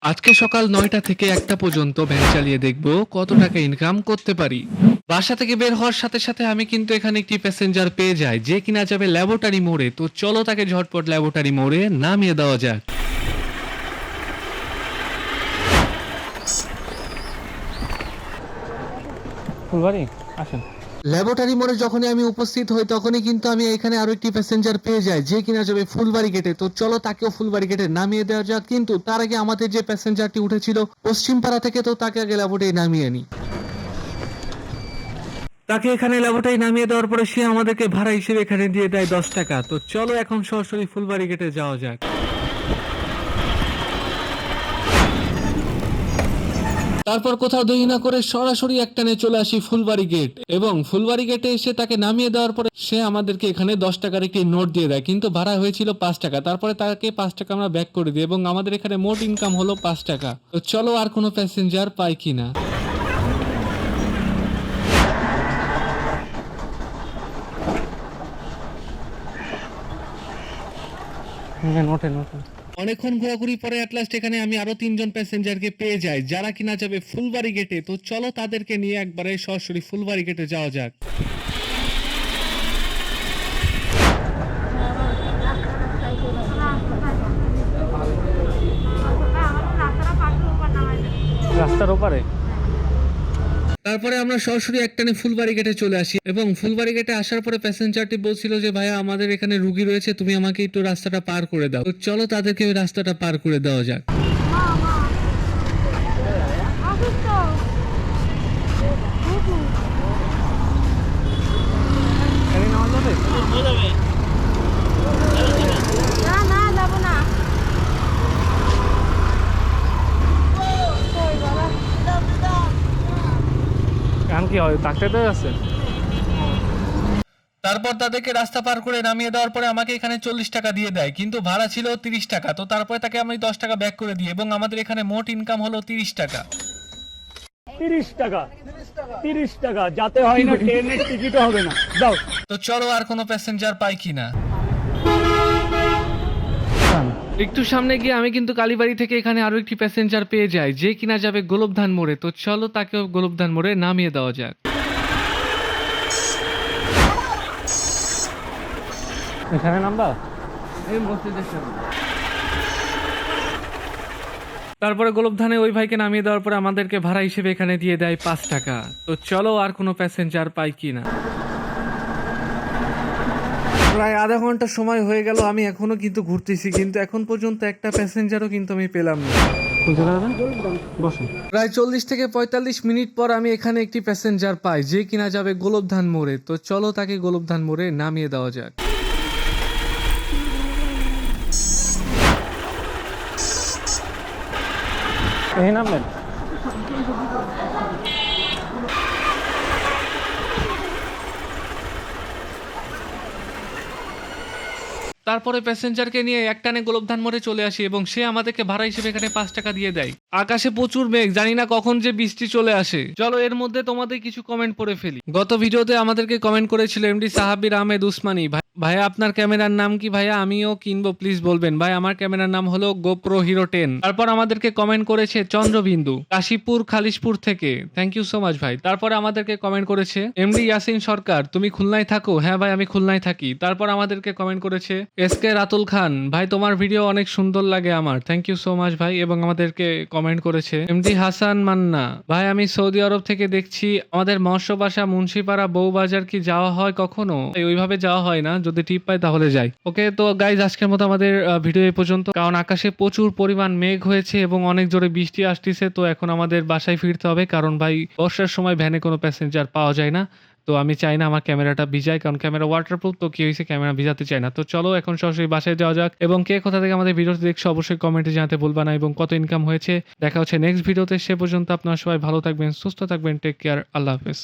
আজকে সকাল ৯টা থেকে ১টা পর্যন্ত ভ্যান চালিয়ে দেখব কত টাকা ইনকাম করতে পারি। বাসা থেকে বের হওয়ার সাথে সাথে আমি কিন্তু এখানে একটি প্যাসেঞ্জার পেয়ে যাই যে কিনা যাবে ল্যাবরেটরি মোড়ে। তো চলো তাকে ঝটপট ল্যাবরেটরি মোড়ে নামিয়ে দেওয়া যাক। ফুলবাড়ি আসেন। ল্যাবরেটরি মোড়ে যখনই আমি উপস্থিত হই তখনই কিন্তু আমি এখানে আরো একটি প্যাসেঞ্জার পেয়ে যাই যে কিনা যাবে ফুলবাড়ি গেটে। তো চলো তাকেও ফুলবাড়ি গেটে নামিয়ে দেওয়া যাক, কিন্তু তার আগে আমাদের যে প্যাসেঞ্জারটি উঠেছিল পশ্চিমপাড়া থেকে, তো তাকে আগে ল্যাবরেটরি নামিয়ে নিই। তাকে এখানে ল্যাবরেটরি নামিয়ে দেওয়ার পরে সে আমাদেরকে ভাড়া হিসেবে এখানে দিয়ে দেয় 10 টাকা। তো চলো এখন সরাসরি ফুলবাড়ি গেটে যাওয়া যাক। তারপর কোথাও দেরি না করে সরাসরি একটানে চলে আসি ফুলবাড়ি গেট, এবং ফুলবাড়ি গেটে এসে তাকে নামিয়ে দেওয়ার পরে সে আমাদেরকে এখানে 10 টাকার একটি নোট দিয়ে দেয়, কিন্তু ভাড়া হয়েছিল 5 টাকা। তারপরে তাকে 5 টাকা আমরা ব্যাক করে দিই এবং আমাদের এখানে মোট ইনকাম হলো 5 টাকা। তো চলো আর কোনো প্যাসেঞ্জার পাই কিনা। ওঠেন ওঠেন। অনেকক্ষণ ঘোরাঘুরি পরে অ্যাট লাস্ট এখানে আমি আরো 3জন প্যাসেঞ্জারকে পেয়ে যাই যারা কিনা যাবে ফুলবাড়ি গেটে। তো চলো তাদেরকে নিয়ে একবারে সরাসরি ফুলবাড়ি গেটে যাওয়া যাক। রাস্তার ওপারে তারপরে আমরা সরাসরি একটানে ফুলবাড়ি গেটে চলে আসি, এবং ফুলবাড়ি গেটে আসার পরে প্যাসেঞ্জারটি বলছিল যে ভাইয়া আমাদের এখানে রুগী রয়েছে, তুমি আমাকে একটু রাস্তাটা পার করে দাও। তো চলো তাদেরকে ওই রাস্তাটা পার করে দেওয়া যাক। এখন কি হয়, ডাক্তারদের আছে? তারপর তাদেরকে রাস্তা পার করে নামিয়ে দেওয়ার পরে আমাকে এখানে 40 টাকা দিয়ে দেয়, কিন্তু ভাড়া ছিল 30 টাকা। তো তারপরে তাকে আমি 10 টাকা ব্যাক করে দিই এবং আমাদের এখানে মোট ইনকাম হলো 30 টাকা। 30 টাকা, 30 টাকা যাতে হয় না, ট্রেনের টিকিটও হবে না। দাও। তো চলো আর কোনো প্যাসেঞ্জার পাই কিনা। একটু সামনে গিয়ে আমি কিন্তু কালীবাড়ি থেকে এখানে আরো একটি প্যাসেঞ্জার পেয়ে যাই যে কিনা যাবে গোলবধান মোড়ে। তো চলো তাকেও গোলবধান মোড়ে নামিয়ে দেওয়া যাক। এখানে নাম্বার তারপরে গোলবধানে ওই ভাইকে নামিয়ে দেওয়ার পরে আমাদেরকে ভাড়া হিসেবে এখানে দিয়ে দেয় 5 টাকা। তো চলো আর কোনো প্যাসেঞ্জার পাই কিনা। প্রায় আধা ঘন্টা সময় হয়ে গেল, আমি এখনো কিন্তু ঘুরতেছি, কিন্তু এখন পর্যন্ত একটা প্যাসেঞ্জারও কিন্তু আমি পেলাম না। বসুন। প্রায় 40 থেকে 45 মিনিট পর আমি এখানে একটি প্যাসেঞ্জার পাই যে কিনা যাবে গোলবধান মোড়ে। তো চলো তাকে গোলবধান মোড়ে নামিয়ে দেওয়া যাক। এই নামবেন। তারপরে প্যাসেঞ্জারকে নিয়ে একটানে গোলবধান মোড়ে চলে আসি এবং সে আমাদেরকে ভাড়া হিসেবে এখানে 5 টাকা দিয়ে দেয়। আকাশে প্রচুর মেঘ, জানি না কখন যে বৃষ্টি চলে আসে। চলো এর মধ্যে তোমাদের কিছু কমেন্ট পড়ে ফেলি। গত ভিডিওতে আমাদেরকে কমেন্ট করেছিল এমডি সাহাবির আহমেদ উসমানী, ভাইয়া আপনার ক্যামেরার নাম কি? ভাইয়া আমিও কিনবো, প্লিজ বলবেন। ভাই আমার ক্যামেরার নাম হলো গোপ্রো হিরো 10। তারপর আমাদেরকে কমেন্ট করেছে চন্দ্রবিন্দু কাশীপুর খালিশপুর থেকে, থ্যাংক ইউ সো মাচ ভাই। তারপরে আমাদেরকে কমেন্ট করেছে এমডি ইয়াসিন সরকার, তুমি খুলনায় থাকো? হ্যাঁ ভাই আমি খুলনায় থাকি। তারপর আমাদেরকে কমেন্ট করেছে এসকে রাতুল খান, ভাই তোমার ভিডিও অনেক সুন্দর লাগে আমার, থ্যাংক ইউ সো মাচ ভাই। এবং আমাদেরকে কমেন্ট করেছে এমডি হাসান মান্না, ভাই আমি সৌদি আরব থেকে দেখছি, আমাদের মৎস্য বাসা মুন্সিপাড়া বউবাজার কি যাওয়া হয় কখনো? ওইভাবে যাওয়া হয় না, যদি টিপ পাই তাহলে যাই। ওকে তো গাইজ আজকের মতো আমাদের ভিডিও এই পর্যন্ত, কারণ আকাশে প্রচুর পরিমাণ মেঘ হয়েছে এবং অনেক জোরে বৃষ্টি আসতেছে। তো এখন আমাদের বাসায় ফিরতে হবে, কারণ ভাই বর্ষার সময় ভ্যানে কোনো প্যাসেঞ্জার পাওয়া যায় না। তো আমি চাই না আমার ক্যামেরাটা ভিজায়, কারণ ক্যামেরা ওয়াটারপ্রুফ। তো কি হয়েছে, ক্যামেরা ভিজাতে চাই না। তো চলো এখন সরাসরি বাসায় যাওয়া যাক, এবং কে কোথা থেকে আমাদের ভিডিওটি দেখছো অবশ্যই কমেন্টে জানাতে ভুলবা না, এবং কত ইনকাম হয়েছে। দেখা হচ্ছে নেক্সট ভিডিওতে। সে পর্যন্ত আপনারা সবাই ভালো থাকবেন, সুস্থ থাকবেন, টেক কেয়ার, আল্লাহ হাফেজ।